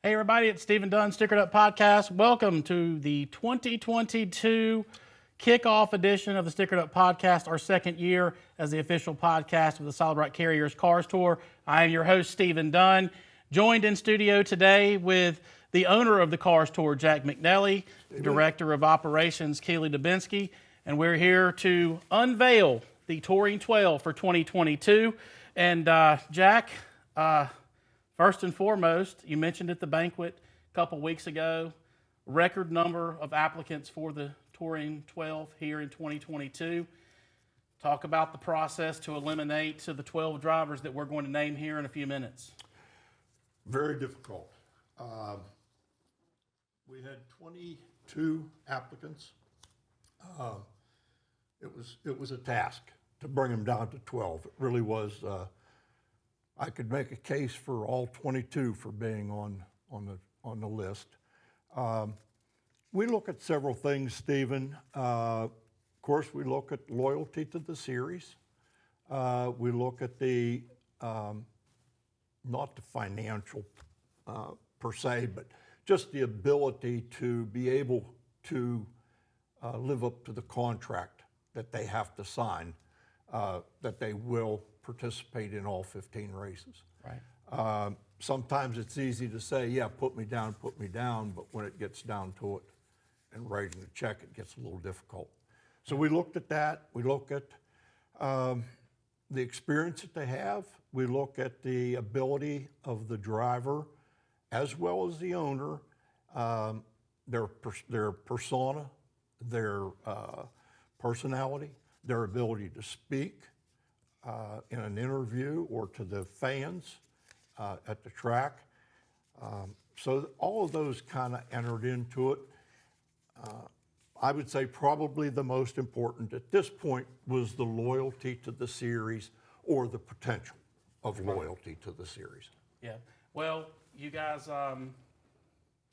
Hey everybody, it's Stephen Dunn, Stickered Up Podcast. Welcome to the 2022 kickoff edition of the Stickered Up Podcast, our second year as the official podcast of the Solid Rock Carriers Cars Tour. I am your host, Stephen Dunn, joined in studio today with the owner of the Cars Tour, Jack McNelly, Director of Operations, Keeley Dubensky, and we're here to unveil the Touring 12 for 2022. And Jack, first and foremost, you mentioned at the banquet a couple weeks ago, record number of applicants for the Touring 12 here in 2022. Talk about the process to eliminate to the 12 drivers that we're going to name here in a few minutes. Very difficult. We had 22 applicants. It was a task to bring them down to 12. It really was. I could make a case for all 22 for being on the list. We look at several things, Stephen. Of course, we look at loyalty to the series. We look at the not the financial per se, but just the ability to be able to live up to the contract that they have to sign, that they will participate in all 15 races. Right. Sometimes it's easy to say, yeah, put me down, but when it gets down to it and writing the check, it gets a little difficult. So we looked at that. We look at the experience that they have. We look at the ability of the driver as well as the owner, their persona, their personality, their ability to speak in an interview or to the fans at the track. So all of those kind of entered into it. I would say probably the most important at this point was the loyalty to the series or the potential of loyalty to the series. Yeah. Well, you guys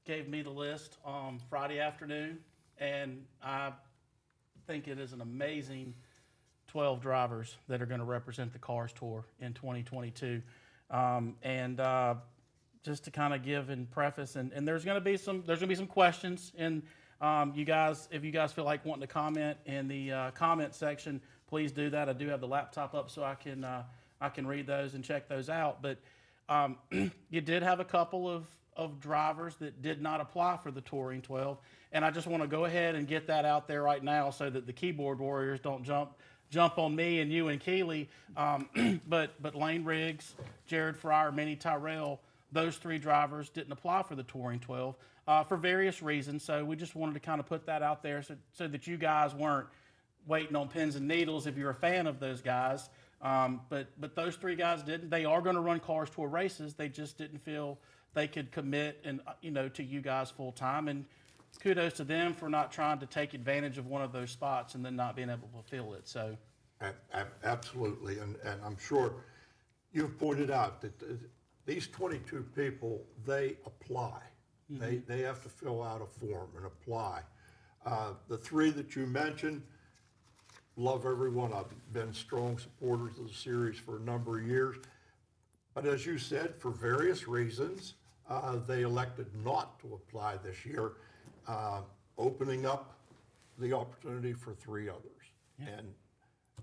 gave me the list on Friday afternoon, and I think it is an amazing 12 drivers that are going to represent the Cars Tour in 2022. Just to kind of give in preface, and there's going to be some questions, and you guys, if you guys feel like wanting to comment in the comment section, please do that. I do have the laptop up so I can read those and check those out. But you did have a couple of drivers that did not apply for the Touring 12, and I just want to go ahead and get that out there right now so that the keyboard warriors don't jump on me and you and Keeley. But Lane Riggs, Jared Fryer, Minnie Tyrell, those three drivers didn't apply for the Touring 12 for various reasons. So we just wanted to kind of put that out there so that you guys weren't waiting on pins and needles if you're a fan of those guys. But those three guys didn't. They are going to run Cars Tour races. They just didn't feel they could commit and to you guys full time. And kudos to them for not trying to take advantage of one of those spots and then not being able to fill it. So, Absolutely, and I'm sure you've pointed out that these 22 people, they apply. Mm-hmm. They have to fill out a form and apply. The three that you mentioned, love every one of them. Been strong supporters of the series for a number of years. But as you said, for various reasons, they elected not to apply this year, opening up the opportunity for three others. Yeah. And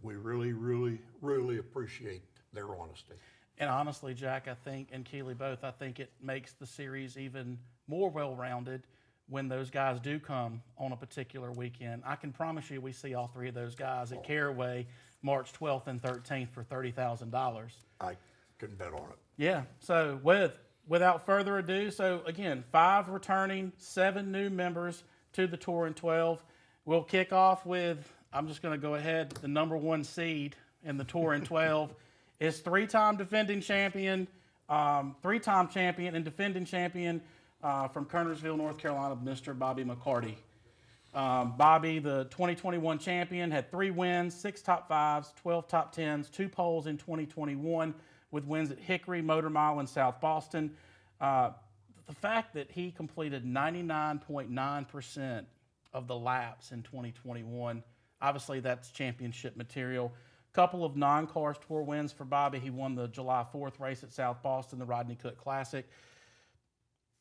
we really, really, really appreciate their honesty. And honestly, Jack, I think, and Keeley both, I think it makes the series even more well-rounded when those guys do come on a particular weekend. I can promise you we see all three of those guys at Caraway March 12th and 13th for $30,000. I couldn't bet on it. Yeah. So without further ado, so again, 5 returning, 7 new members to the Touring 12. We'll kick off with, I'm just going to go ahead, the number 1 seed in the Touring 12 is 3-time defending champion, 3-time champion and defending champion from Kernersville, North Carolina, Mr. Bobby McCarty. Bobby, the 2021 champion, had 3 wins, 6 top 5s, 12 top 10s, 2 poles in 2021 with wins at Hickory, Motor Mile, and South Boston. The fact that he completed 99.9% of the laps in 2021, obviously that's championship material. Couple of non-Cars Tour wins for Bobby. He won the July 4th race at South Boston, the Rodney Cook Classic.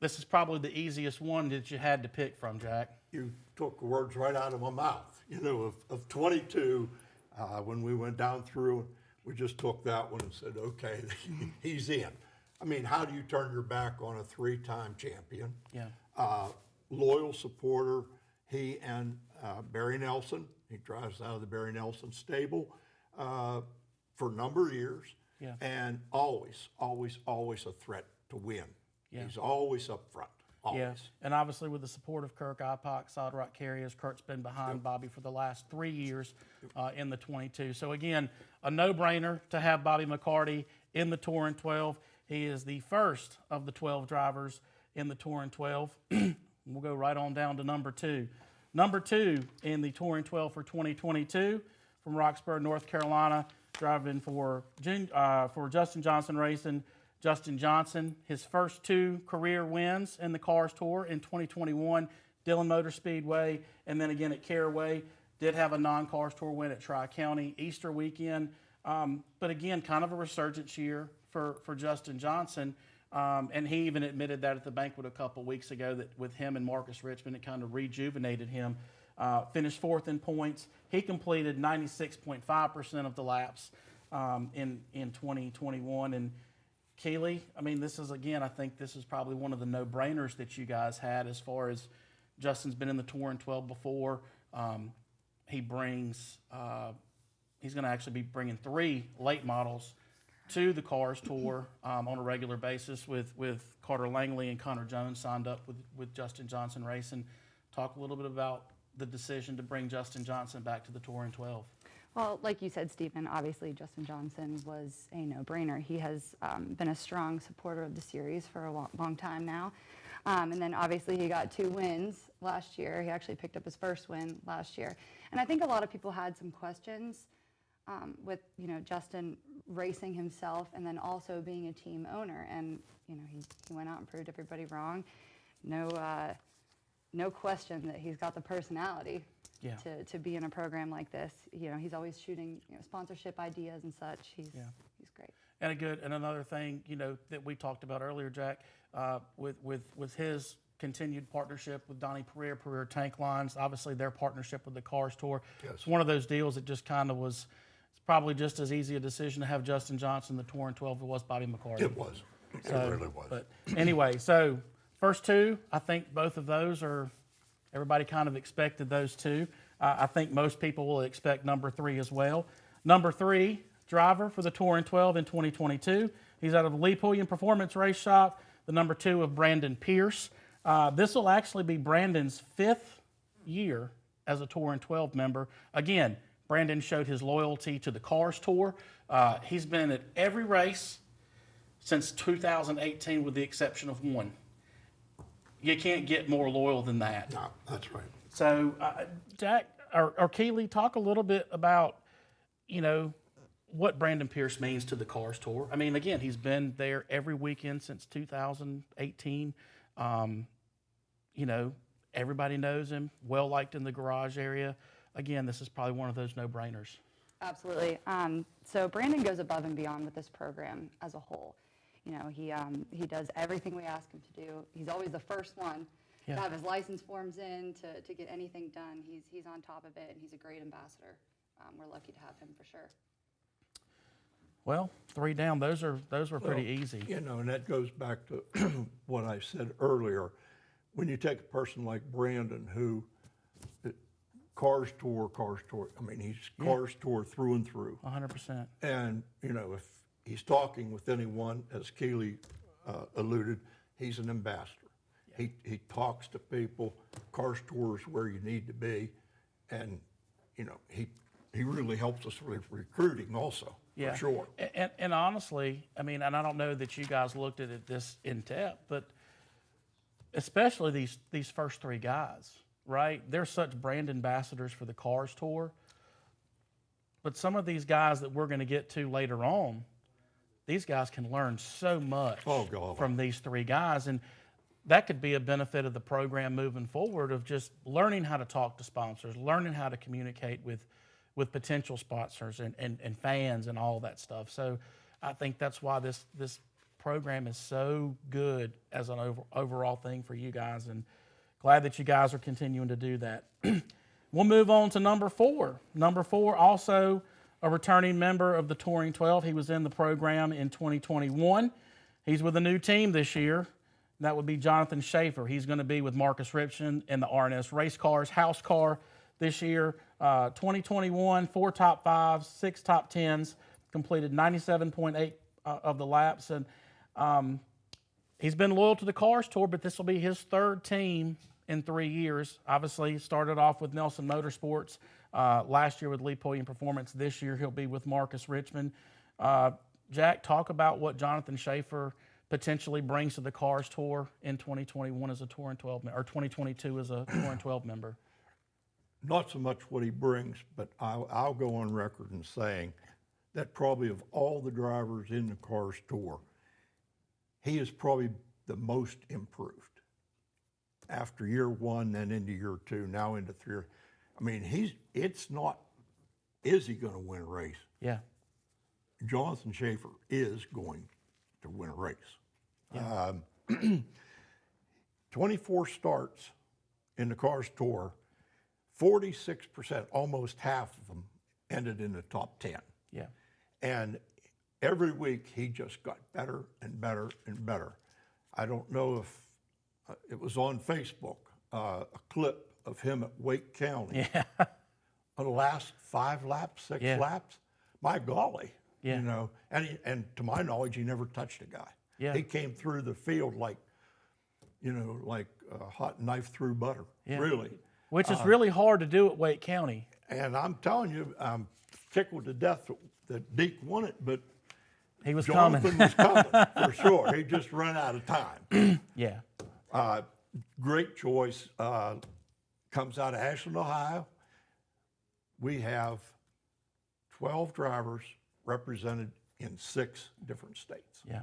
this is probably the easiest one that you had to pick from, Jack. You took the words right out of my mouth. You know, of 22, when we went down through, we just took that one and said, okay, he's in. I mean, how do you turn your back on a 3-time champion? Yeah. Loyal supporter, he and Barry Nelson. He drives out of the Barry Nelson stable for a number of years. Yeah. And always a threat to win. Yeah. He's always up front. Always. Yeah, and obviously with the support of Kirk Ipock, Solid Rock Carriers, Kurt's been behind Bobby for the last 3 years in the 22. So again, a no-brainer to have Bobby McCarty in the Touring 12. He is the first of the 12 drivers in the Touring 12. We'll go right on down to number 2. Number 2 in the Touring 12 for 2022 from Roxborough, North Carolina, driving for Justin Johnson Racing. Justin Johnson, his first 2 career wins in the Cars Tour in 2021, Dillon Motor Speedway, and then again at Caraway. Did have a non-Cars Tour win at Tri-County Easter weekend. But again, kind of a resurgence year for Justin Johnson. And he even admitted that at the banquet a couple weeks ago that with him and Marcus Richmond, it kind of rejuvenated him. Finished 4th in points. He completed 96.5% of the laps in 2021. And Keeley, I mean, this is, again, I think this is probably one of the no-brainers that you guys had as far as Justin's been in the Touring 12 before. He brings, he's going to actually be bringing 3 late models to the Cars Tour on a regular basis with Carter Langley and Connor Jones signed up with Justin Johnson Racing. Talk a little bit about the decision to bring Justin Johnson back to the Touring 12. Well, like you said, Stephen, obviously Justin Johnson was a no-brainer. He has been a strong supporter of the series for a long time now. And then obviously he got 2 wins last year. He actually picked up his first win last year. And I think a lot of people had some questions with, you know, Justin racing himself and then also being a team owner. And, you know, he went out and proved everybody wrong. No question that he's got the personality. Yeah. To be in a program like this. You know, he's always shooting, you know, sponsorship ideas and such. He's great. And another thing, you know, that we talked about earlier, Jack, with his continued partnership with Donnie Pereira Tank Lines, obviously their partnership with the Cars Tour. Yes. It's one of those deals that just kind of was, it's probably just as easy a decision to have Justin Johnson in the Touring 12 as it was Bobby McCarty. It was. It really was. But anyway, so first 2, I think both of those are, everybody kind of expected those 2. I think most people will expect number 3 as well. Number 3 driver for the Touring 12 in 2022. He's out of Lee Pulliam Performance Race Shop, the number 2 of Brandon Pierce. This will actually be Brandon's 5th year as a Touring 12 member. Again, Brandon showed his loyalty to the Cars Tour. He's been at every race since 2018 with the exception of 1. You can't get more loyal than that. No, that's right. So, Jack, or Keeley, talk a little bit about, you know, what Brandon Pierce means to the Cars Tour. I mean, again, he's been there every weekend since 2018. You know, everybody knows him, well-liked in the garage area. Again, this is probably one of those no-brainers. Absolutely. So Brandon goes above and beyond with this program as a whole. You know, he does everything we ask him to do. He's always the first one to have his license forms in, to get anything done. He's on top of it, and he's a great ambassador. We're lucky to have him for sure. Well, 3 down. Those were pretty easy. You know, and that goes back to what I said earlier. When you take a person like Brandon, who Cars Tour. I mean, he's Cars Tour through and through. 100%. And you know, if he's talking with anyone, as Keeley alluded, he's an ambassador. Yeah. He talks to people. Cars Tour is where you need to be, and you know, he really helps us with recruiting also. Yeah, for sure. And honestly, I mean, and I don't know that you guys looked at it this in depth, but especially these first 3 guys, right? They're such brand ambassadors for the Cars Tour. But some of these guys that we're going to get to later on, these guys can learn so much from these 3 guys. And that could be a benefit of the program moving forward, of just learning how to talk to sponsors, learning how to communicate with potential sponsors and fans and all that stuff. So I think that's why this program is so good as an overall thing for you guys, and glad that you guys are continuing to do that. We'll move on to number 4. Number 4, also a returning member of the Touring 12. He was in the program in 2021. He's with a new team this year. That would be Jonathan Schaefer. He's going to be with Marcus Ripson in the RNS Race Cars house car this year. 2021, 4 top 5s, 6 top 10s, completed 97.8 of the laps. And he's been loyal to the Cars Tour, but this will be his 3rd team in 3 years. Obviously, started off with Nelson Motorsports last year with Lee Pulliam Performance. This year, he'll be with Marcus Richmond. Jack, talk about what Jonathan Schaefer potentially brings to the Cars Tour in 2021 as a Touring 12 or 2022 as a Touring 12 member. Not so much what he brings, but I'll go on record in saying that probably of all the drivers in the Cars Tour, he is probably the most improved. After year 1, then into year 2, now into 3. I mean, it's not, is he going to win a race? Yeah. Jonathan Schaefer is going to win a race. Yeah. 24 starts in the Cars Tour, 46%, almost half of them, ended in the top 10. Yeah. And every week he just got better and better and better. I don't know if it was on Facebook, a clip of him at Wake County. Yeah. The last 5 laps, 6 laps. My golly. Yeah. You know, and to my knowledge, he never touched a guy. Yeah. He came through the field like, you know, like a hot knife through butter. Yeah. Really. Which is really hard to do at Wake County. And I'm telling you, I'm tickled to death that Deke won it, but He was Jonathan was coming for sure. He just ran out of time. Yeah. Great choice. Comes out of Ashland, Ohio. We have 12 drivers represented in 6 different states Yeah.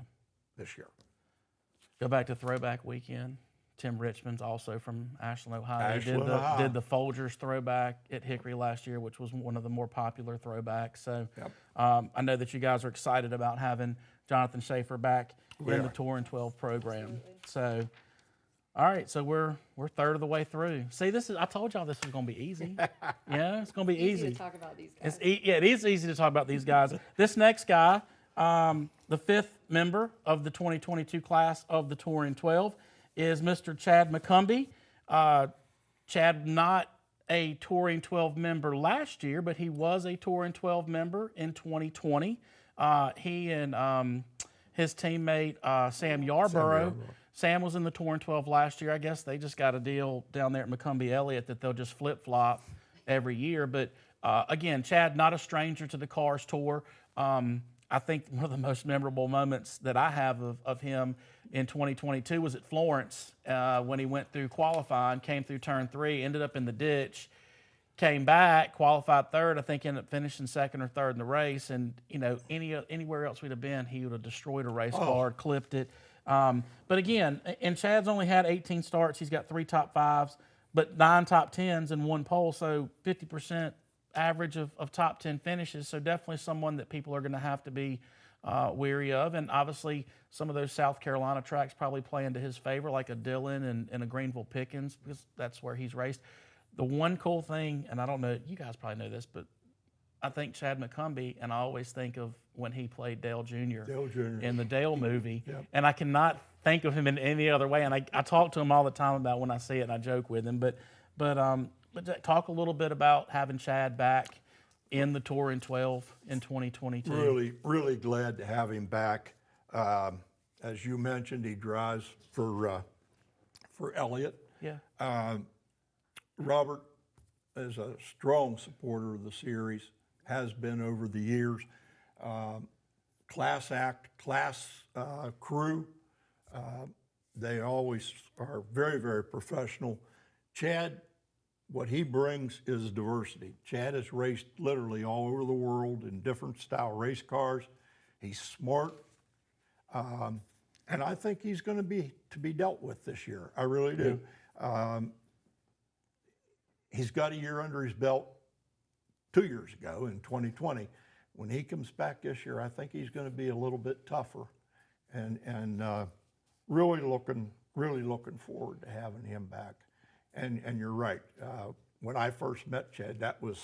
this year. Go back to Throwback Weekend. Tim Richmond's also from Ashland, Ohio. Ashland, he Ohio. did the Folgers throwback at Hickory last year, which was one of the more popular throwbacks. So Yep. I know that you guys are excited about having Jonathan Schaefer back We in the are. Touring 12 program. So, all right, so we're 1/3 of the way through. See, I told y'all this was going to be easy. Yeah, it's going to be easy. to talk about these guys. It is easy to talk about these guys. This next guy, the 5th member of the 2022 class of the Touring 12, is Mr. Chad McCumbee. Chad, not a Touring 12 member last year, but he was a Touring 12 member in 2020. He and his teammate Sam Yarborough. Sam was in the Touring 12 last year. I guess they just got a deal down there at McCumbee Elliott that they'll just flip-flop every year. But again, Chad, not a stranger to the Cars Tour. I think one of the most memorable moments that I have of him in 2022 was at Florence when he went through qualifying, came through turn 3, ended up in the ditch, came back, qualified 3rd, I think ended up finishing 2nd or 3rd in the race. And, you know, anywhere else we'd have been, he would have destroyed a race car, clipped it. But again, and Chad's only had 18 starts. He's got 3 top 5s, but 9 top 10s and 1 pole, so 50% average of top 10 finishes. So definitely someone that people are going to have to be weary of. And obviously some of those South Carolina tracks probably play into his favor, like a Dillon and a Greenville Pickens, because that's where he's raced. The one cool thing, and I don't know, you guys probably know this, but I think Chad McCumbee, and I always think of when he played Dale Jr. in the Dale movie, and I cannot think of him in any other way. And I talk to him all the time about when I see it, and I joke with him. But talk a little bit about having Chad back in the Touring 12 in 2022. Really, really glad to have him back. As you mentioned, he drives for Elliott. Yeah. Robert is a strong supporter of the series, has been over the years. Class act, class crew. They always are very, very professional. Chad, what he brings is diversity. Chad has raced literally all over the world in different style race cars. He's smart. And I think he's going to be dealt with this year. I really do. He's got a year under his belt 2 years ago in 2020. When he comes back this year, I think he's going to be a little bit tougher. and really looking forward to having him back. And you're right. When I first met Chad, that was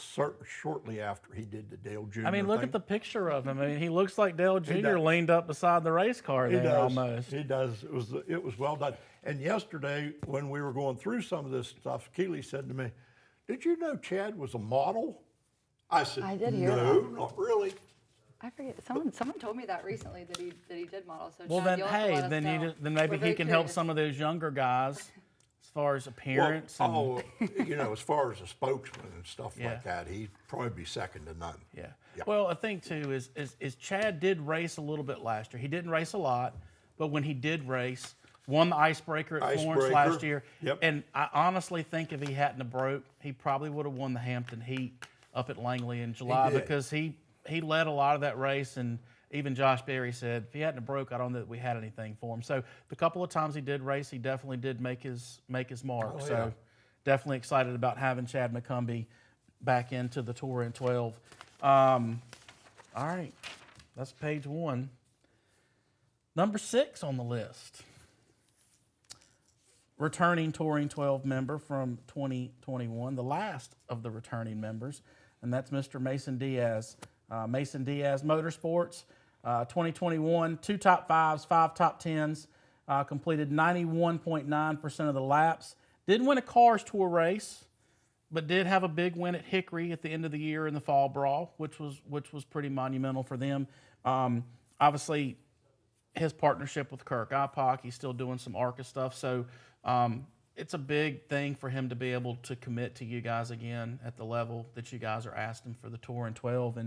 shortly after he did the Dale Jr. I mean, look thing. at the picture of him. I mean, he looks like Dale Jr. does. leaned up beside the race car He there does. almost. He does. It was well done. And yesterday, when we were going through some of this stuff, Keeley said to me, "Did you know Chad was a model?" I said, I did hear "No, that. not really." I forget. Someone told me that recently that he did model. So Well, Chad, then, you'll have to hey, let us then know. then maybe We're he very can help curious. some of those younger guys as far as appearance. Well, as far as a spokesman and stuff Yeah. like that, he'd probably be second to none. Yeah. Yeah. Well, a thing too is Chad did race a little bit last year. He didn't race a lot, but when he did race, won the icebreaker at Florence Icebreaker, last year. yep. And I honestly think if he hadn't have broke, he probably would have won the Hampton Heat up at Langley in July did. because he led a lot of that race. And even Josh Berry said if he hadn't have broke, I don't know that we had anything for him. So the couple of times he did race, he definitely did make his mark. Oh, yeah. So definitely excited about having Chad McCumbee back into the Tour in 12. All right, that's page 1. Number 6 on the list. Returning Touring 12 member from 2021, the last of the returning members, and that's Mr. Mason Diaz. Mason Diaz Motorsports, 2021, 2 top 5s, 5 top 10s, completed 91.9% of the laps. Didn't win a Cars Tour race, but did have a big win at Hickory at the end of the year in the Fall Brawl, which was pretty monumental for them. Obviously, his partnership with Kirk Ipock, he's still doing some ARCA stuff, so it's a big thing for him to be able to commit to you guys again at the level that you guys are asking for the Tour in 12.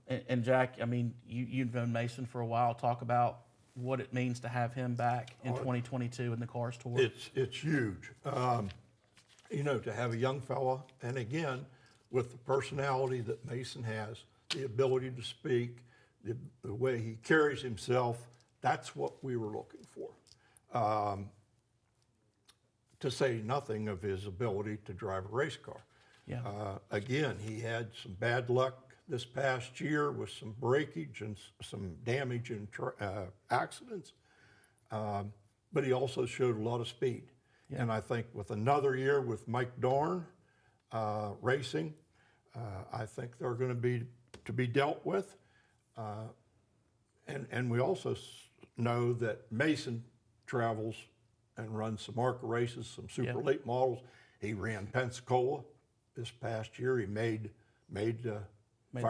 And Jack, I mean, you've known Mason for a while. Talk about what it means to have him back in 2022 in the Cars Tour. It's huge. To have a young fella, and again, with the personality that Mason has, the ability to speak, the way he carries himself, that's what we were looking for. To say nothing of his ability to drive a race car. Yeah. Again, he had some bad luck this past year with some breakage and some damage in accidents, but he also showed a lot of speed. Yeah. And I think with another year with Mike Dorn racing, I think they're going to be dealt with. And we also know that Mason travels and runs some ARCA races, some super late models. He ran Pensacola this past year. He made the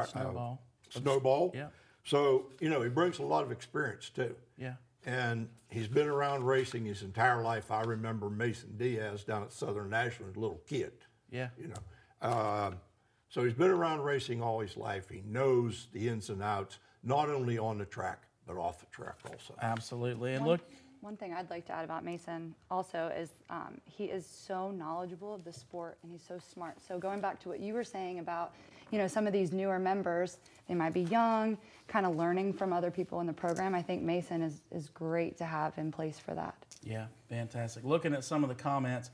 Snowball. Snowball. Yeah. So, he brings a lot of experience too. Yeah. And he's been around racing his entire life. I remember Mason Diaz down at Southern National as a little kid. Yeah. So he's been around racing all his life. He knows the ins and outs, not only on the track, but off the track also. Absolutely. And look, One thing I'd like to add about Mason also is he is so knowledgeable of the sport and he's so smart. So going back to what you were saying about, some of these newer members, they might be young, kind of learning from other people in the program. I think Mason is great to have in place for that. yeah, fantastic. Looking at some of the comments,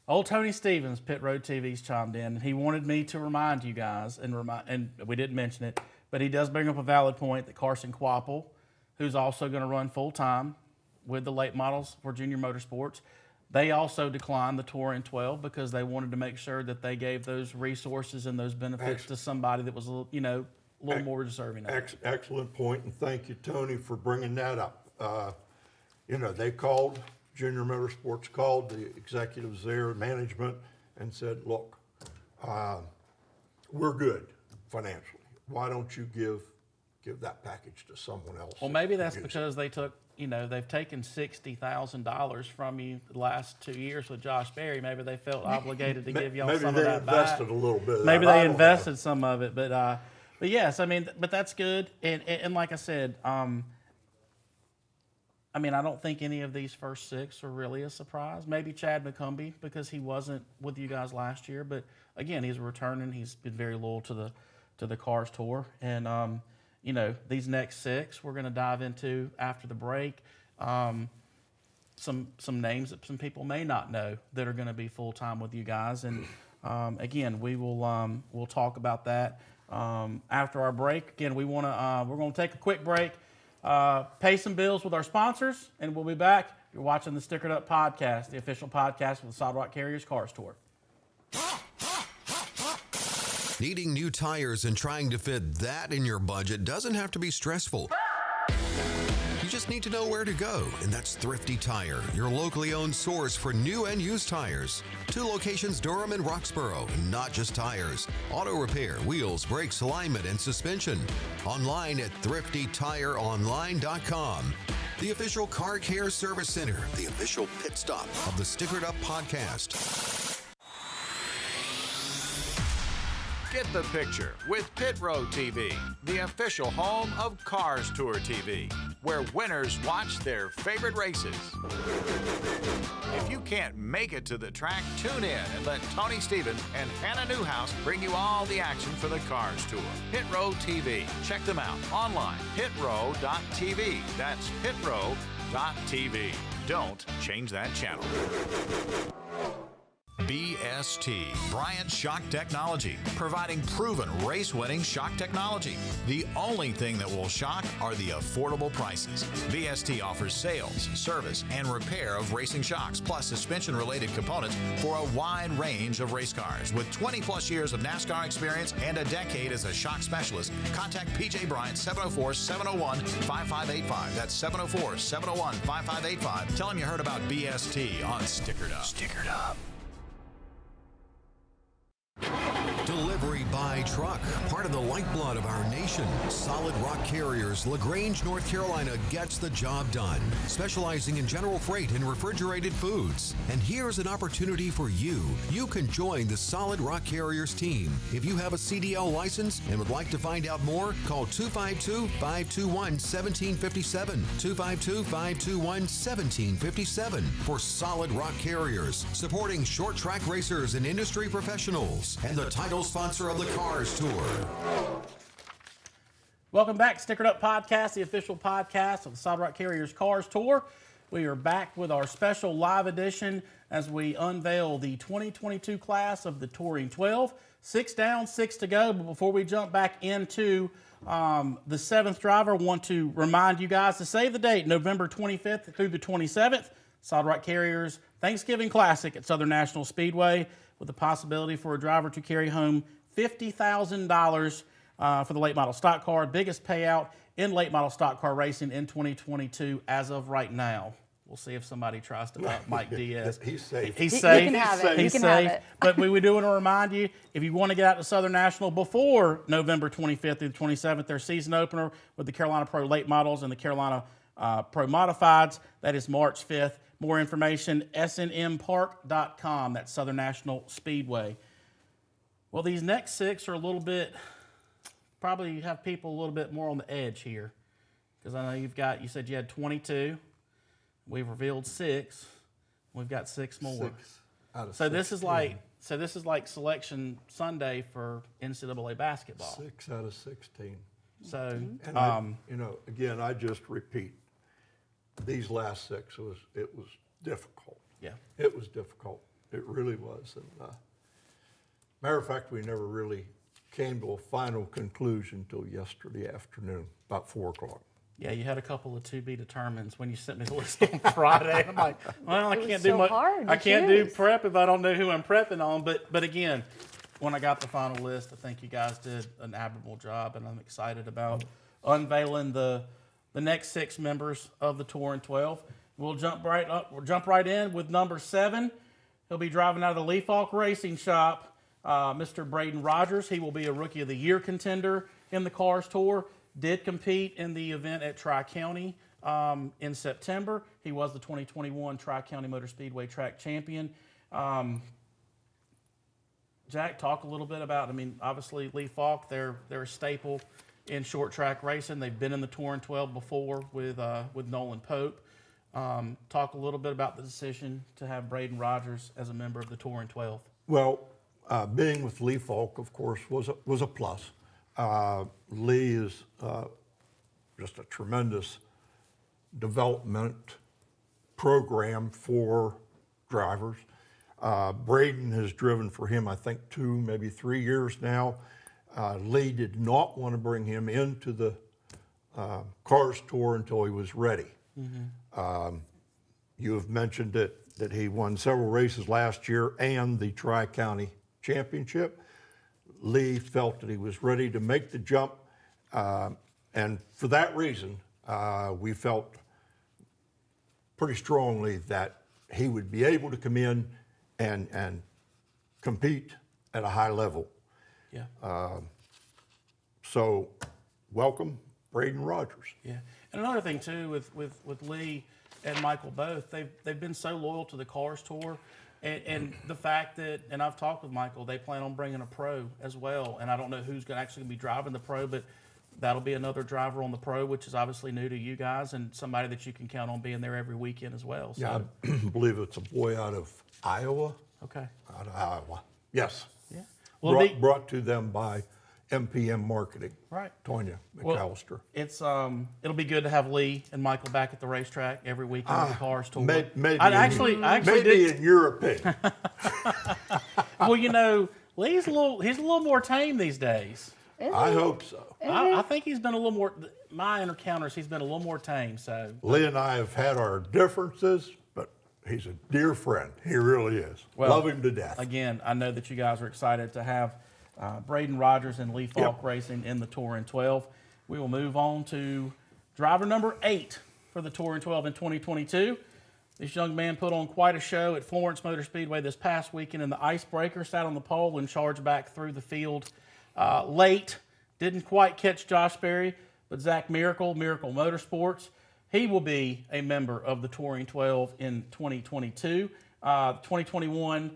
old Tony Stevens, Pit Road TV's chimed in, and he wanted me to remind you guys, and we didn't mention it, but he does bring up a valid point that Carson Quapple, who's also going to run full-time with the late models for Junior Motorsports, they also declined the Tour in 12 because they wanted to make sure that they gave those resources and those benefits to somebody that was, a little more deserving of it. Excellent point, and thank you, Tony, for bringing that up. They called, Junior Motorsports called the executives there, management, and said, look, we're good financially. Why don't you give that package to someone else? Well, maybe that's because they took, they've taken $60,000 from you the last 2 years with Josh Berry. Maybe they felt obligated to give y'all some of that back. Maybe they invested a little bit of that. Maybe I they don't know. invested some of it, but yes, but that's good. And like I said, I don't think any of these first 6 are really a surprise. Maybe Chad McCumbee because he wasn't with you guys last year, but again, he's returning. He's been very loyal to the Cars Tour, and these next 6 we're going to dive into after the break. Some names that some people may not know that are going to be full time with you guys, and again, we'll talk about that after our break. Again, we're going to take a quick break. pay some bills with our sponsors, and we'll be back. You're watching the Stickered Up Podcast, the official podcast of the Solid Rock Carriers Cars Tour. Needing new tires and trying to fit that in your budget doesn't have to be stressful. You just need to know where to go, and that's Thrifty Tire, your locally owned source for new and used tires. 2 locations, Durham and Roxborough, and not just tires. Auto repair, wheels, brakes, alignment, and suspension. Online at thriftytireonline.com. The official car care service center, the official pit stop of the Stickered Up Podcast. Get the picture with Pit Road TV, the official home of Cars Tour TV, where winners watch their favorite races. If you can't make it to the track, tune in and let Tony Stevens and Hannah Newhouse bring you all the action for the Cars Tour. Pit Road TV. Check them out online, pitrow.tv. That's pitrow.tv. Don't change that channel. BST, Bryant Shock Technology, providing proven race-winning shock technology. The only thing that will shock are the affordable prices. BST offers sales, service, and repair of racing shocks, plus suspension-related components for a wide range of race cars. With 20-plus years of NASCAR experience and a decade as a shock specialist, contact PJ Bryant, 704-701-5585. That's 704-701-5585. Tell him you heard about BST on Stickered Up. Stickered Up. Delivery by truck, part of the lifeblood of our nation. Solid Rock Carriers, LaGrange, North Carolina gets the job done, specializing in general freight and refrigerated foods. And here's an opportunity for you. You can join the Solid Rock Carriers team. If you have a CDL license and would like to find out more, call 252-521-1757, 252-521-1757 for Solid Rock Carriers, supporting short track racers and industry professionals, and the title sponsor of the Cars Tour. Welcome back, Stickered Up Podcast, the official podcast of the Solid Rock Carriers Cars Tour. We are back with our special live edition as we unveil the 2022 class of the Touring 12. 6 down, 6 to go. But before we jump back into the 7th driver, I want to remind you guys to save the date, November 25th through the 27th, Solid Rock Carriers Thanksgiving Classic at Southern National Speedway, with the possibility for a driver to carry home $50,000 for the late model stock car, biggest payout in late model stock car racing in 2022 as of right now. We'll see if somebody tries to up Mike Diaz. He's safe. He's You safe. can have it. He's You can have safe. it. But we do want to remind you, if you want to get out to Southern National before November 25th through the 27th, their season opener with the Carolina Pro Late Models and the Carolina Pro Modifieds, that is March 5th. More information, snmpark.com. That's Southern National Speedway. Well, these next 6 are a little bit, probably have people a little bit more on the edge here. Because I know you said you had 22. We've revealed 6. We've got 6 more. 6 out of So 16. this is like Selection Sunday for NCAA basketball. 6 out of 16. So, And again, I just repeat, these last 6 it was difficult. yeah. It was difficult. It really was. And matter of fact, we never really came to a final conclusion until yesterday afternoon, about 4 o'clock. Yeah, you had a couple of to be determines when you sent me the list on Friday. I'm like, well, I was can't do so much. hard to I can't do choose. prep if I don't know who I'm prepping on. But again, when I got the final list, I think you guys did an admirable job, and I'm excited about unveiling the next 6 members of the Touring 12. We'll jump right up. We'll jump right in with number 7. He'll be driving out of the Leaf Hawk Racing Shop, Mr. Braden Rogers. He will be a Rookie of the Year contender in the Cars Tour. Did compete in the event at Tri-County in September. He was the 2021 Tri-County Motor Speedway track champion. Jack, talk a little bit about, obviously Leaf Hawk, they're a staple in short track racing. They've been in the Touring 12 before with Nolan Pope. Talk a little bit about the decision to have Braden Rogers as a member of the Touring 12. Well, being with Leaf Hawk, of course, was a plus. Lee is just a tremendous development program for drivers. Braden has driven for him, I think, 2, maybe 3 years now. Lee did not want to bring him into the Cars Tour until he was ready. You have mentioned that he won several races last year and the Tri-County Championship. Lee felt that he was ready to make the jump, and for that reason, we felt pretty strongly that he would be able to come in and compete at a high level. Yeah. So, welcome, Braden Rogers. Yeah, and another thing too with Lee and Michael both, they've been so loyal to the Cars Tour, and the fact that, and I've talked with Michael, they plan on bringing a pro as well, and I don't know who's actually going to be driving the pro, but that'll be another driver on the pro, which is obviously new to you guys, and somebody that you can count on being there every weekend as well. So. Yeah, I believe it's a boy out of Iowa. Okay. Out of Iowa. Yes. Yeah. Well, Brought to them by MPM Marketing. Right. Tonya Well, McAllister. it's it'll be good to have Lee and Michael back at the racetrack every weekend at the Cars Tour. Maybe I actually maybe did. in your opinion. Well, you know, he's a little more tame these days. I hope so. I think he's been a little more. My encounters, he's been a little more tame. So Lee and I have had our differences, but he's a dear friend. He really is. Well, Love him to death. again, I know that you guys are excited to have Braden Rogers and Lee Falk racing in the Touring 12. We will move on to driver number 8 for the Touring 12 in 2022. This young man put on quite a show at Florence Motor Speedway this past weekend in the Icebreaker, sat on the pole and charged back through the field late. Didn't quite catch Josh Berry, but Zach Miracle Motorsports, he will be a member of the Touring 12 in 2022. 2021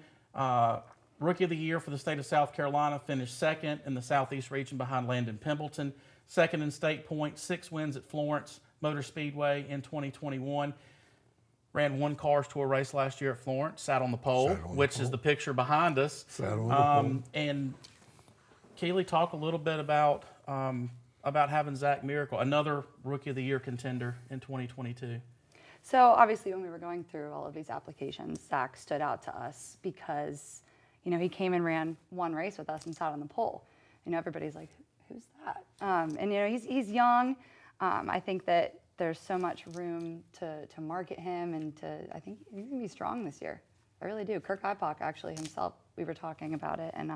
Rookie of the Year for the state of South Carolina, finished second in the Southeast region behind Landon Pimbleton, second in state points, 6 wins at Florence Motor Speedway in 2021. Ran one Cars Tour race last year at Florence, sat on the pole, which is the picture behind us. Sat on the pole. And Keeley, talk a little bit about having Zach Miracle, another Rookie of the Year contender in 2022. So obviously when we were going through all of these applications, Zach stood out to us because, you know, he came and ran one race with us and sat on the pole. You know, everybody's like, who's that? And, you know, he's young. I think that there's so much room to market him, and I think he's going to be strong this year. I really do. Kirk Ipock actually himself, we were talking about it, and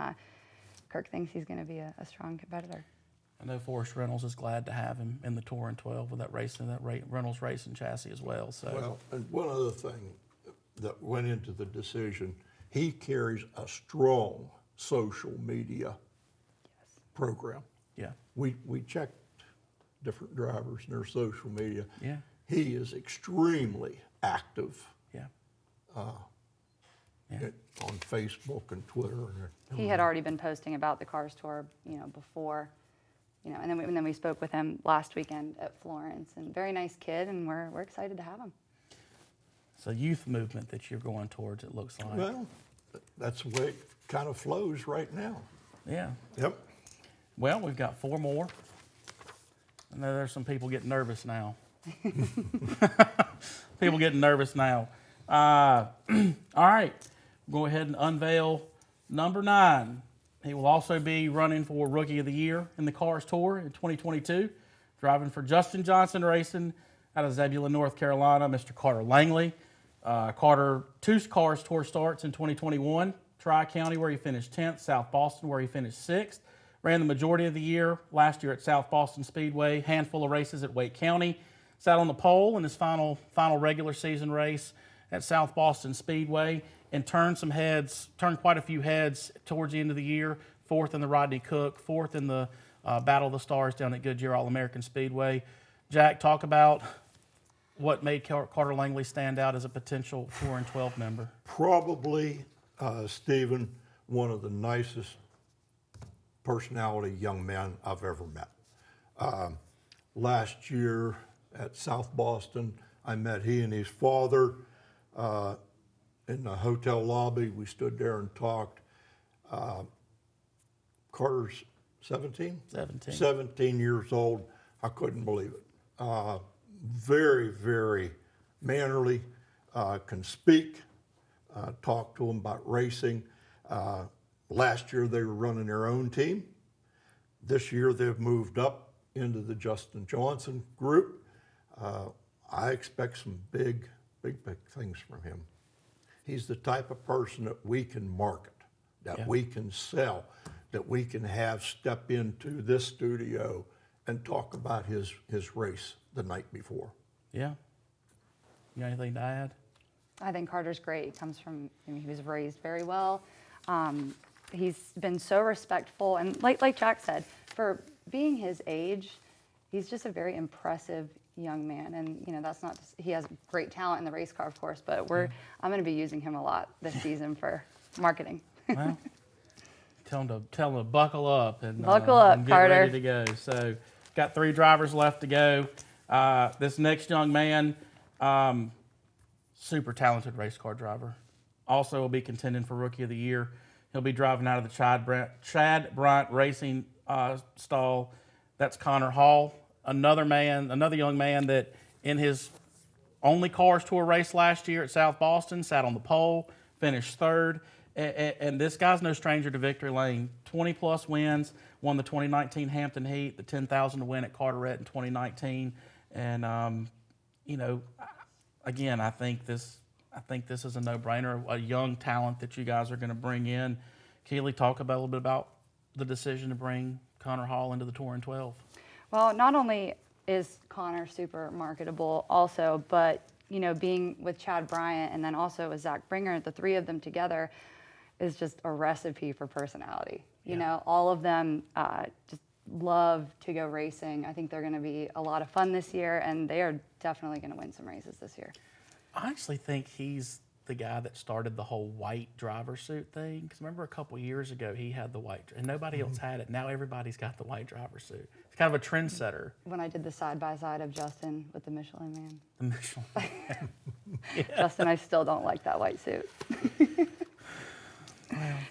Kirk thinks he's going to be a strong competitor. I know Forrest Reynolds is glad to have him in the Touring 12 with that Reynolds racing chassis as well. So. Well, and one other thing that went into the decision, he carries a strong social media program. Yeah. We checked different drivers and their social media. Yeah. He is extremely active. Yeah. On Facebook and Twitter. He had already been posting about the Cars Tour, you know, before, you know, and then we spoke with him last weekend at Florence, and very nice kid, and we're excited to have him. It's a youth movement that you're going towards, it looks like. Well, that's the way it kind of flows right now. Yeah. Yep. Well, we've got 4 more. I know there's some people getting nervous now. People getting nervous now. All right. Go ahead and unveil number 9. He will also be running for Rookie of the Year in the Cars Tour in 2022, driving for Justin Johnson Racing out of Zebulon, North Carolina, Mr. Carter Langley. Carter, 2 Cars Tour starts in 2021, Tri-County where he finished 10th, South Boston where he finished 6th. Ran the majority of the year last year at South Boston Speedway, handful of races at Wake County. Sat on the pole in his final regular season race at South Boston Speedway, and turned quite a few heads towards the end of the year. 4th in the Rodney Cook, 4th in the Battle of the Stars down at Goodyear All-American Speedway. Jack, talk about what made Carter Langley stand out as a potential Touring 12 member. Probably, Stephen, one of the nicest personality young men I've ever met. Last year at South Boston, I met he and his father in the hotel lobby. We stood there and talked. Carter's 17? 17. 17 years old. I couldn't believe it. Very, very mannerly, can speak, talk to him about racing. Last year they were running their own team. This year they've moved up into the Justin Johnson group. I expect some big things from him. He's the type of person that we can market, that we can sell, that we can have step into this studio and talk about his race the night before. Yeah. You got anything to add? I think Carter's great. He comes from, he was raised very well. He's been so respectful, and like Jack said, for being his age, he's just a very impressive young man. And that's not just, he has great talent in the race car, of course, but I'm going to be using him a lot this season for marketing. Well, tell him to buckle up and buckle up, and get Carter. ready to go. So, got 3 drivers left to go. This next young man, super talented race car driver. Also will be contending for Rookie of the Year. He'll be driving out of the Chad Bryant Racing stall. That's Connor Hall, another young man that in his only Cars Tour race last year at South Boston, sat on the pole, finished 3rd. And this guy's no stranger to victory lane. 20-plus wins, won the 2019 Hampton Heat, the 10,000 to win at Carteret in 2019. And, again, I think this is a no-brainer, a young talent that you guys are going to bring in. Keeley, talk a little bit about the decision to bring Connor Hall into the Touring 12. Well, not only is Connor super marketable also, but, being with Chad Bryant and then also with Zach Bringer, the 3 of them together is just a recipe for personality. You know, all of them just love to go racing. I think they're going to be a lot of fun this year, and they are definitely going to win some races this year. I actually think he's the guy that started the whole white driver suit thing. Because remember a couple years ago, he had the white, and nobody else had it. Now everybody's got the white driver suit. It's kind of a trendsetter. When I did the side-by-side of Justin with the Michelin Man. The Michelin Man. Justin, I still don't like that white suit.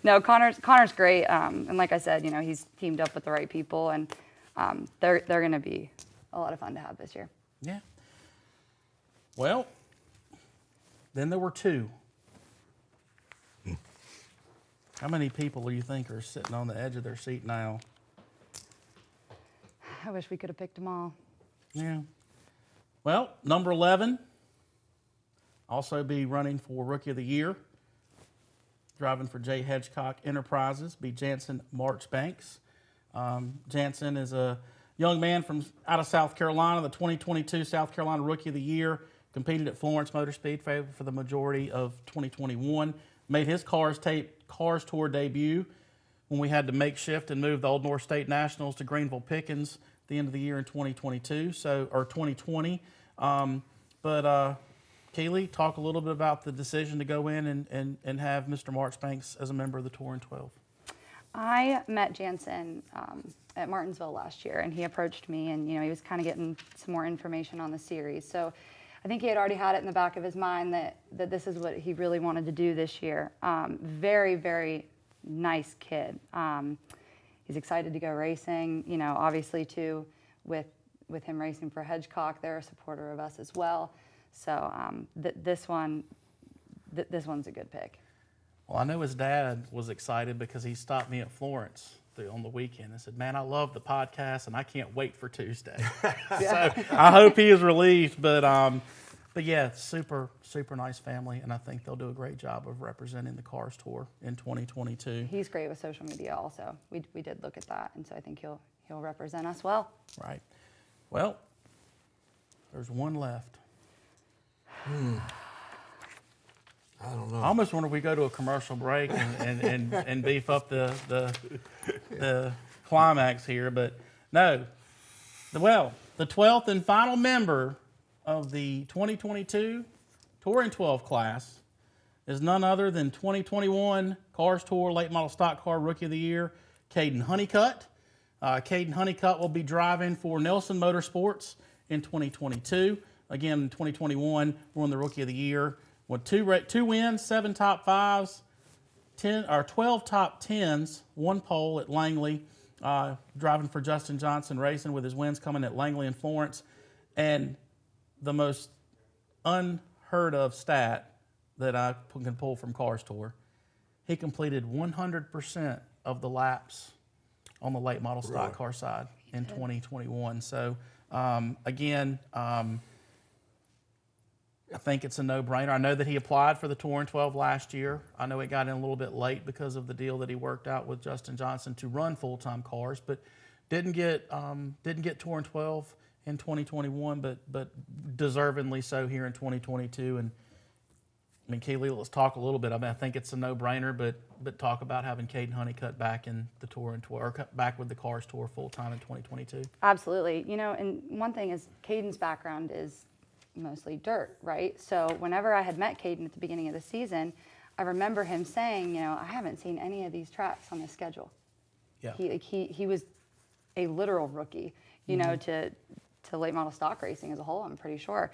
No, Connor's great, and like I said, he's teamed up with the right people, and they're going to be a lot of fun to have this year. Yeah. Well, then there were 2. How many people do you think are sitting on the edge of their seat now? I wish we could have picked them all. Yeah. Well, number 11, also be running for Rookie of the Year. Driving for J. Hedgecock Enterprises, be Jansen Marchbanks. Jansen is a young man from out of South Carolina, the 2022 South Carolina Rookie of the Year. Competed at Florence Motor Speedway for the majority of 2021. Made his Cars Tour debut when we had to makeshift and move the Old North State Nationals to Greenville Pickens at the end of the year in 2022, or 2020. Keeley, talk a little bit about the decision to go in and have Mr. Marchbanks as a member of the Touring 12. I met Jansen at Martinsville last year, and he approached me, and he was kind of getting some more information on the series. So I think he had already had it in the back of his mind that this is what he really wanted to do this year. Very, very nice kid. He's excited to go racing. Obviously too, with him racing for Hedgecock, they're a supporter of us as well. So this one's a good pick. Well, I know his dad was excited because he stopped me at Florence on the weekend and said, "Man, I love the podcast and I can't wait for Tuesday." So I hope he is relieved. But yeah, super nice family, and I think they'll do a great job of representing the Cars Tour in 2022. He's great with social media also. We did look at that, and so I think he'll represent us well. Right. Well, there's one left. I don't know. I almost wonder if we go to a commercial break and beef up the climax here, but no. Well, the 12th and final member of the 2022 Touring 12 class is none other than 2021 Cars Tour Late Model Stock Car Rookie of the Year, Caden Honeycutt. Caden Honeycutt will be driving for Nelson Motorsports in 2022. Again, in 2021, won the Rookie of the Year with 2 wins, 7 top 5s, 12 top 10s, 1 pole at Langley, driving for Justin Johnson Racing with his wins coming at Langley and Florence. And the most unheard of stat that I can pull from Cars Tour, he completed 100% of the laps on the late model stock car side. in 2021. So again, I think it's a no-brainer. I know that he applied for the Touring 12 last year. I know it got in a little bit late because of the deal that he worked out with Justin Johnson to run full-time cars, but didn't get Touring 12 in 2021, but deservingly so here in 2022. And I mean, Keeley, let's talk a little bit. I mean, I think it's a no-brainer, but talk about having Caden Honeycutt back in the Touring 12 or back with the Cars Tour full-time in 2022. Absolutely. You know, and one thing is Caden's background is mostly dirt, right? So whenever I had met Caden at the beginning of the season, I remember him saying, you know, I haven't seen any of these tracks on the schedule. Yeah. He was a literal rookie, you know, to late model stock racing as a whole, I'm pretty sure.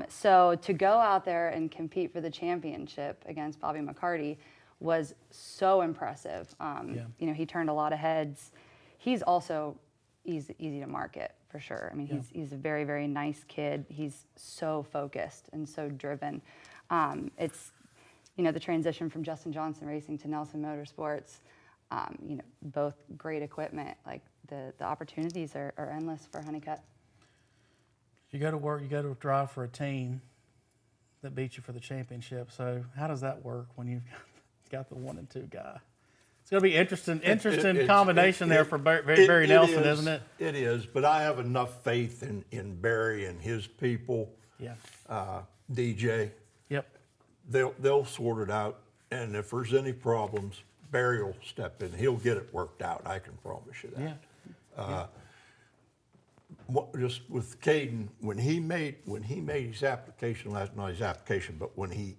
So to go out there and compete for the championship against Bobby McCarty was so impressive. You know, he turned a lot of heads. He's also easy to market for sure. I mean, he's a very, very nice kid. He's so focused and so driven. It's, you know, the transition from Justin Johnson Racing to Nelson Motorsports, you know, both great equipment. Like the opportunities are endless for Honeycutt. You go to work, you go to drive for a team that beat you for the championship. So how does that work when you've got the 1 and 2 guy? It's going to be interesting combination there for Barry Nelson, isn't it? It is, but I have enough faith in Barry and his people. Yeah. DJ. Yep. They'll sort it out, and if there's any problems, Barry will step in. He'll get it worked out. I can promise you that. Yeah. Just with Caden, when he made his application not his application, but when he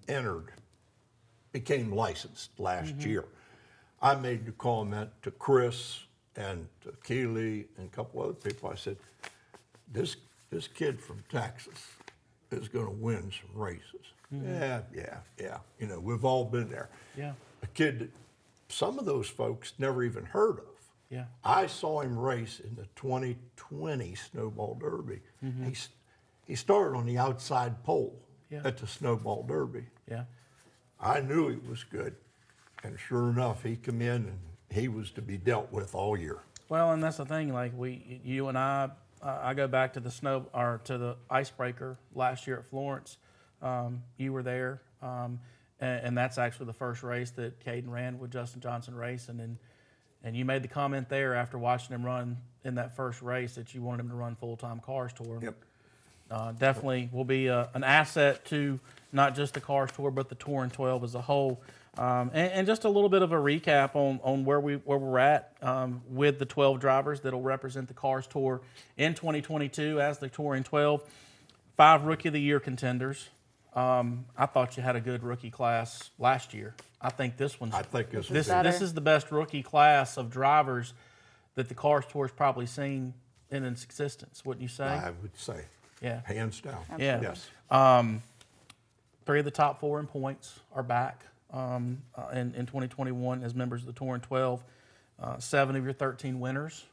became licensed last year, I made the comment to Chris and to Keeley and a couple other people. I said, this kid from Texas is going to win some races. Yeah. You know, we've all been there. Yeah. A kid that some of those folks never even heard of. Yeah. I saw him race in the 2020 Snowball Derby. He started on the outside pole at the Snowball Derby. Yeah. I knew he was good. And sure enough, he come in and he was to be dealt with all year. Well, and that's the thing. Like you and I go back to the icebreaker last year at Florence. You were there, and that's actually the first race that Caden ran with Justin Johnson racing. And you made the comment there after watching him run in that first race that you wanted him to run full-time Cars Tour. Yep. Definitely will be an asset to not just the Cars Tour, but the Touring 12 as a whole. And just a little bit of a recap on where we're at with the 12 drivers that will represent the Cars Tour in 2022 as the Touring 12. 5 Rookie of the Year contenders. I thought you had a good rookie class last year. I think this one's. I think this is the best rookie class of drivers that the Cars Tour's probably seen in its existence. Wouldn't you say? I would say. Yeah. Hands down. Yeah. Yes. 3 of the top 4 in points are back in 2021 as members of the Touring 12. 7 of your 13 winners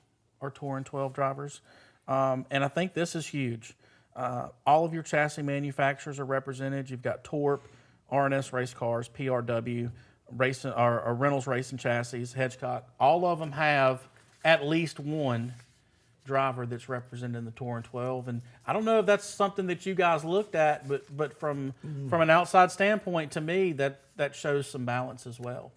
are Touring 12 drivers. And I think this is huge. All of your chassis manufacturers are represented. You've got Torp, R&S Race Cars, PRW, Reynolds Racing Chassis, Hedgecock. All of them have at least one driver that's represented in the Touring 12. And I don't know if that's something that you guys looked at, but from an outside standpoint, to me, that shows some balance as well.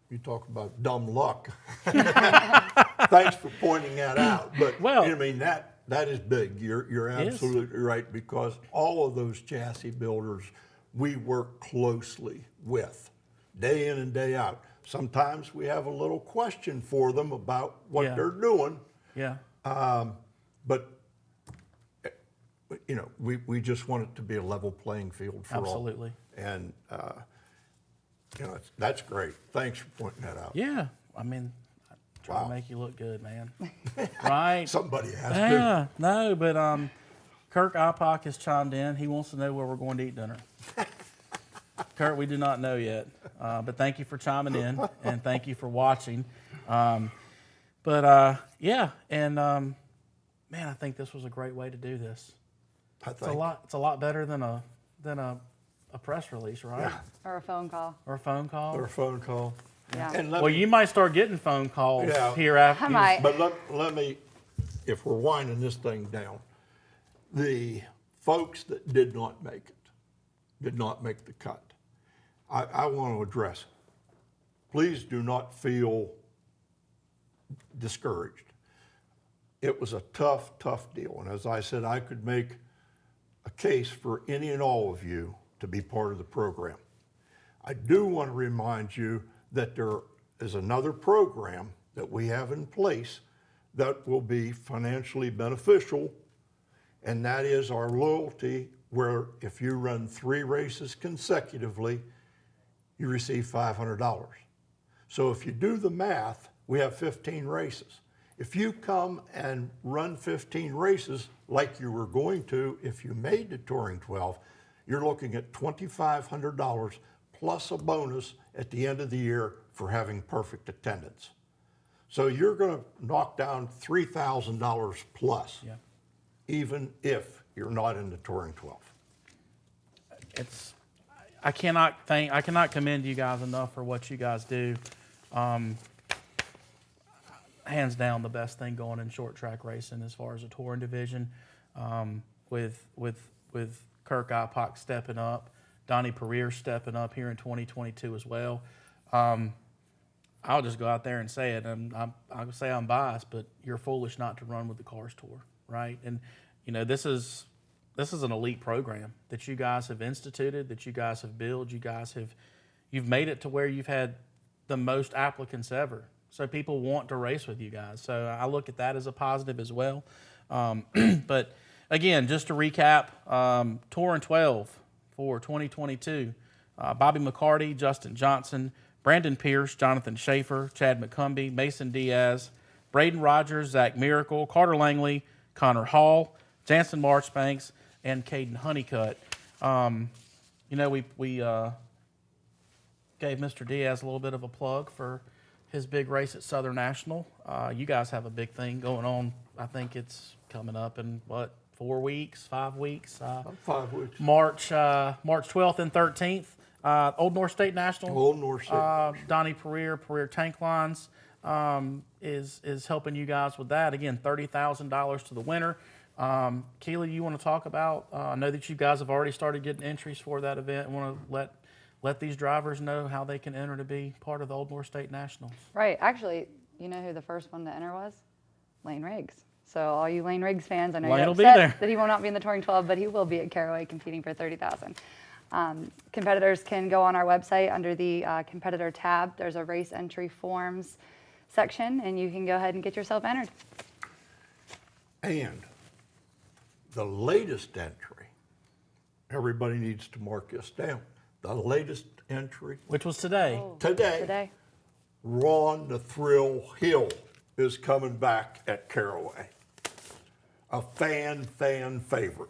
You talk about dumb luck. Thanks for pointing that out. But I mean that is big. You're absolutely right, because all of those chassis builders we work closely with, day in and day out. Sometimes we have a little question for them about what they're doing. Yeah. But you know, we just want it to be a level playing field for all. Absolutely. And you know, that's great. Thanks for pointing that out. Yeah. I mean, try to make you look good, man. Right? Somebody has to. Yeah. No, but Kirk Ipock has chimed in. He wants to know where we're going to eat dinner. Kurt, we do not know yet, but thank you for chiming in, and thank you for watching. Man, I think this was a great way to do this. It's a lot better than a press release, right? Yeah. Or a phone call. Or a phone call. Or a phone call. Yeah. And you might start getting phone calls here after. I might. But let me if we're winding this thing down, the folks that did not make it, did not make the cut, I want to address it. Please do not feel discouraged. It was a tough, tough deal. And as I said, I could make a case for any and all of you to be part of the program. I do want to remind you that there is another program that we have in place that will be financially beneficial, and that is our loyalty, where if you run 3 races consecutively, you receive $500. So if you do the math, we have 15 races. If you come and run 15 races like you were going to if you made the Touring 12, you're looking at $2,500 plus a bonus at the end of the year for having perfect attendance. So you're going to knock down $3,000 plus, even if you're not in the Touring 12. I cannot commend you guys enough for what you guys do. Hands down, the best thing going in short track racing as far as a touring division, with Kirk Ipock stepping up, Donnie Pereira stepping up here in 2022 as well. I'll just go out there and say it, and I'll say I'm biased, but you're foolish not to run with the Cars Tour, right? And you know, this is an elite program that you guys have instituted, that you guys have built. You've made it to where you've had the most applicants ever. So people want to race with you guys. So I look at that as a positive as well. But again, just to recap, Touring 12 for 2022, Bobby McCarty, Justin Johnson, Brandon Pierce, Jonathan Schaefer, Chad McCumbee, Mason Diaz, Braden Rogers, Zach Miracle, Carter Langley, Connor Hall, Jansen Marchbanks, and Caden Honeycutt. You know, we gave Mr. Diaz a little bit of a plug for his big race at Southern National. You guys have a big thing going on. I think it's coming up in, 4 weeks, 5 weeks? 5 weeks. March 12th and 13th. Old North State National. Old North State. Donnie Pereira Tank Lines is helping you guys with that. Again, $30,000 to the winner. Keeley, you want to talk about, I know that you guys have already started getting entries for that event. I want to let these drivers know how they can enter to be part of the Old North State Nationals. Right. Actually, you know who the first one to enter was? Lane Riggs. So all you Lane Riggs fans, I know Lane you're will be there. upset that he will not be in the Touring 12, but he will be at Caraway competing for $30,000. Competitors can go on our website under the competitor tab. There's a race entry forms section, and you can go ahead and get yourself entered. And the latest entry, everybody needs to mark this down. The latest entry Which was today. today, Ron the Thrill Hill is coming back at Caraway. A fan favorite.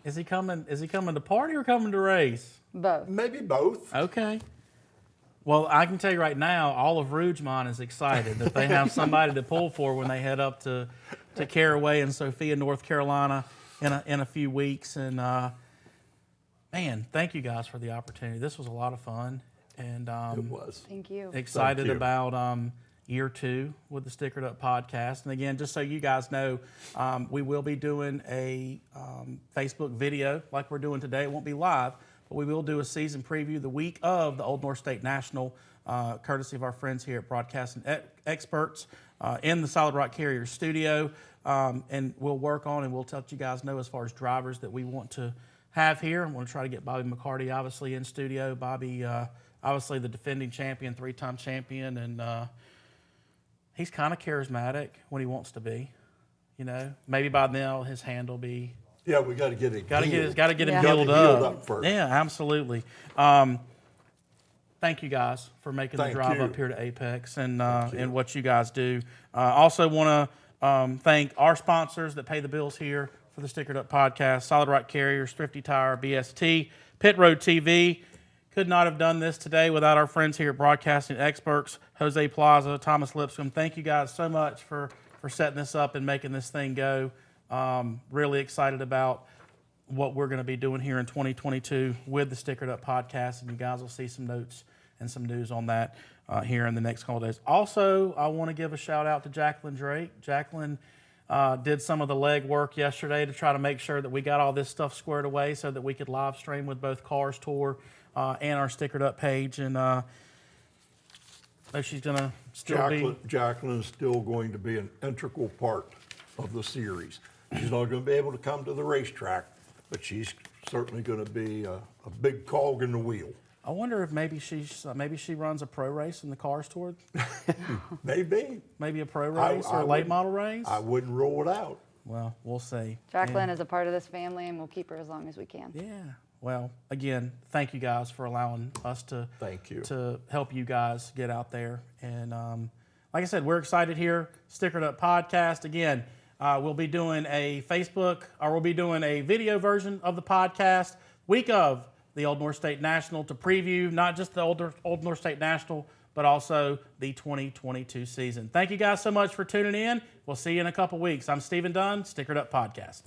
Is he coming to party or coming to race? Both. Maybe both. Okay. Well, I can tell you right now, all of Rougemont is excited that they have somebody to pull for when they head up to Caraway in Sophia, North Carolina in a few weeks. And man, thank you guys for the opportunity. This was a lot of fun. And It was. Thank you. Thank excited you. about year 2 with the Stickered Up podcast. And again, just so you guys know, we will be doing a Facebook video like we're doing today. It won't be live, but we will do a season preview the week of the Old North State National, courtesy of our friends here at Broadcasting Experts in the Solid Rock Carrier studio. And we'll work on and we'll let you guys know as far as drivers that we want to have here. I'm going to try to get Bobby McCarty obviously in studio. Bobby, obviously the defending champion, 3-time champion, and he's kind of charismatic when he wants to be. You know, maybe by now his hand will be. Yeah, we got to get it. Got to get him Gotta healed get up. healed up first. Yeah, absolutely. Thank you guys for making the Thank drive you. up here to Apex and what you guys do. Also want to thank our sponsors that pay the bills here for the Stickered Up podcast: Solid Rock Carriers, Thrifty Tire, BST, Pit Road TV. Could not have done this today without our friends here at Broadcasting Experts, Jose Plaza, Thomas Lipscomb. Thank you guys so much for setting this up and making this thing go. Really excited about what we're going to be doing here in 2022 with the Stickered Up podcast, and you guys will see some notes and some news on that here in the next couple of days. Also, I want to give a shout out to Jacqueline Drake. Jacqueline did some of the leg work yesterday to try to make sure that we got all this stuff squared away so that we could live stream with both Cars Tour and our Stickered Up page. And she's going to still Jacqueline is still going to be an integral part of the series. She's not going to be able to come to the racetrack, but she's certainly going to be a big cog in the wheel. I wonder if maybe she runs a pro race in the Cars Tour. Maybe. Maybe a pro race or a late model race. I wouldn't rule it out. Well, we'll see. Jacqueline is a part of this family, and we'll keep her as long as we can. Yeah. Well, again, thank you guys for allowing us to help you guys get out there. And like I said, we're excited here. Stickered Up Podcast. Again, we'll be doing a we'll be doing a video version of the podcast week of the Old North State National to preview not just the Old North State National, but also the 2022 season. Thank you guys so much for tuning in. We'll see you in a couple weeks. I'm Stephen Dunn, Stickered Up Podcast.